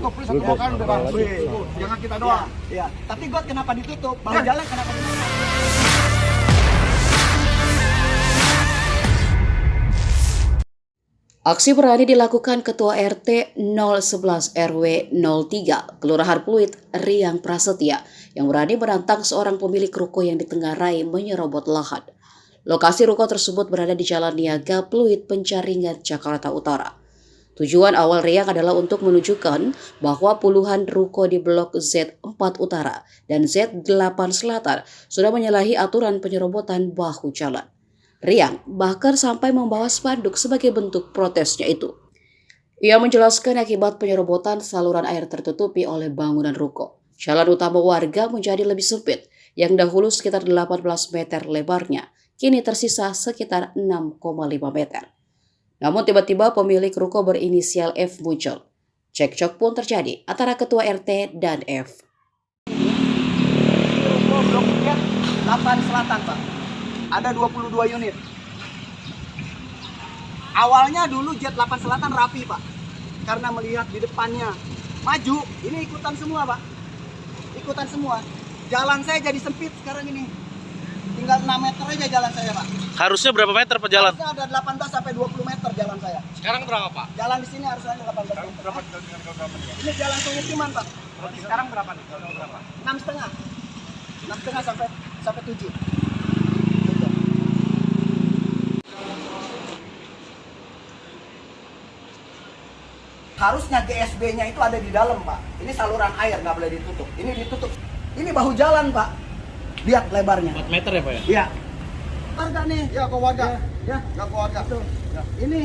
Satu plus satu makan bebas. Jangan kita doang. Iya. Tapi got kenapa ditutup? Bahu jalan kenapa ditutup? Aksi berani dilakukan Ketua RT 011 RW 03 Kelurahan Pluit, Riang Prasetya, yang berani menantang seorang pemilik ruko yang ditengarai menyerobot lahan. Lokasi ruko tersebut berada di Jalan Niaga, Pluit, Penjaringan, Jakarta Utara. Tujuan awal Riang adalah untuk menunjukkan bahwa puluhan ruko di Blok Z4 Utara dan Z8 Selatan sudah menyalahi aturan penyerobotan bahu jalan. Riang bahkan sampai membawa spanduk sebagai bentuk protesnya itu. Ia menjelaskan akibat penyerobotan saluran air tertutupi oleh bangunan ruko. Jalan utama warga menjadi lebih sempit, yang dahulu sekitar 18 meter lebarnya, kini tersisa sekitar 6,5 meter. Namun tiba-tiba pemilik ruko berinisial F muncul. Cekcok pun terjadi antara ketua RT dan F. Ruko Blok Z8 Selatan, Pak. Ada 22 unit. Awalnya dulu Z8 Selatan rapi, Pak. Karena melihat di depannya maju, ini ikutan semua, Pak. Ikutan semua. Jalan saya jadi sempit sekarang ini. Tinggal 6 meter aja jalan saya, Pak. Harusnya berapa meter per jalan? Harusnya ada 18 sampai 20 meter jalan saya. Sekarang berapa, Pak? Jalan di sini harusnya ada 18 meter. Berapa? Ini jalan pemukiman, Pak. Berarti sekarang berapa nih? Berapa? 6,5. 6,5 sampai 7. Harusnya GSB-nya itu ada di dalam, Pak. Ini saluran air, nggak boleh ditutup. Ini ditutup. Ini bahu jalan, Pak. Lihat lebarnya. 4 meter ya, Pak ya? Iya. Warga nih. Ya, kok warga. Ya. Nggak kok warga. Tuh. Ya. Ini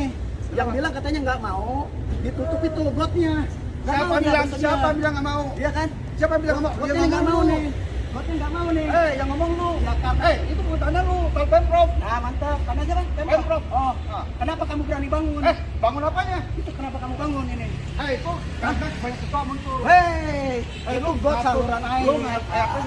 yang bilang katanya nggak mau ditutup itu gotnya. Nggak Siapa mau dia bilang? bersama. Siapa bilang nggak mau? Iya kan? Siapa bilang nggak mau? Gotnya nggak mau nih. Gotnya nggak mau nih. Yang ngomong lu. Ya kan? Itu pertanyaan lu, Pak Pemprov. Nah, mantap. Karena aja kan? Pemprov. Oh. Ah. Kenapa kamu berani bangun? Bangun apanya? Itu kenapa kamu bangun ini? Itu karena banyak ketua muncul. Hei, itu got saluran air. Lu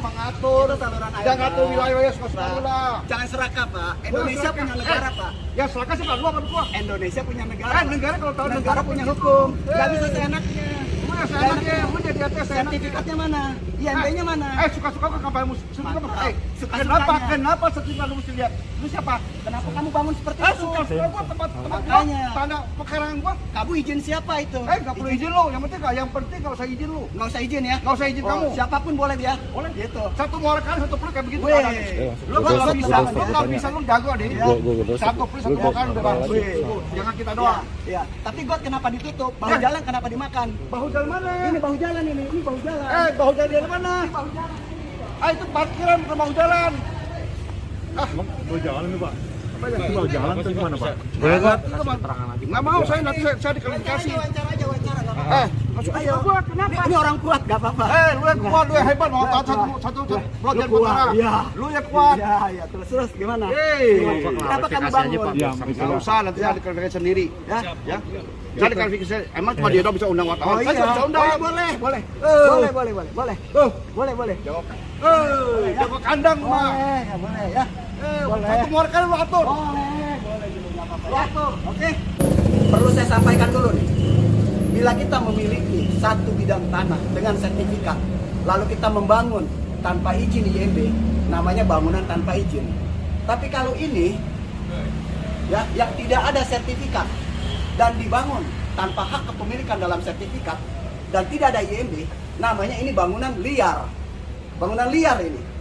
mengatur. Itu saluran air. Jangan ngatur wilayah suka-suka lu lah. Jangan serakah, Pak. Indonesia punya negara, Pak. Ya silakan sih, Pak. Lu apa gua? Indonesia punya negara. Negara kalau tahu negara punya hukum. Nggak bisa seenaknya. Lu ya seenaknya, lu jadi atas seenaknya. Sertifikatnya mana? IMB-nya mana? Suka-suka ke kampanye musik. Suka-sukanya. Kenapa sertifikat lu mesti lihat? Lu siapa? Kenapa kamu bangun seperti itu? Suka-suka gua tempat Makanya. gua, tanah pekarangan gua. Kamu izin siapa itu? Nggak perlu izin lu. Yang penting kalau saya izin lu. Nggak usah izin ya? Nggak usah izin kamu. Siapapun boleh dia. Boleh. Gitu. Satu muara kan, satu perut kayak begitu. Weh. Lu nggak bisa, lu jago deh. Satu perut satu muara kan bebas. Jangan kita doang. Iya. Tapi got kenapa ditutup? Bahu jalan kenapa dimakan? Bahu jalan mana? Ini bahu jalan ini bahu jalan. Bahu jalan dari mana? Bahu jalan. Itu parkiran bukan bahu jalan. Bahu jalan nih, Pak. Bahu jalan itu gimana, Pak? Boleh nggak? Nggak mau, nanti saya diklarifikasi. Wawancara aja, wawancara nggak apa-apa. Masuk Ayo. gua, kenapa? Ini orang kuat nggak apa-apa. Lu yang kuat, lu yang hebat, mau satu blok jadi kuat, utara. iya. Lu yang kuat. Iya, terus gimana? Kenapa kamu bangun? Iya, Nggak usah, nanti saya diklarifikasi sendiri. Ya? Saya diklarifikasi. Emang cuma dia doang bisa undang wartawan. Oh iya, Saya bisa undang. boleh. Boleh. Jawab. Jago kandang, mah. Boleh, ya boleh ya. Boleh. Satu muara kan lu atur. Boleh gitu, nggak apa-apa ya. Oke. Perlu saya sampaikan dulu nih. Bila kita memiliki satu bidang tanah dengan sertifikat, lalu kita membangun tanpa izin IMB, namanya bangunan tanpa izin. Tapi kalau ini, ya, yang tidak ada sertifikat dan dibangun tanpa hak kepemilikan dalam sertifikat dan tidak ada IMB, namanya ini bangunan liar. Bangunan liar ini.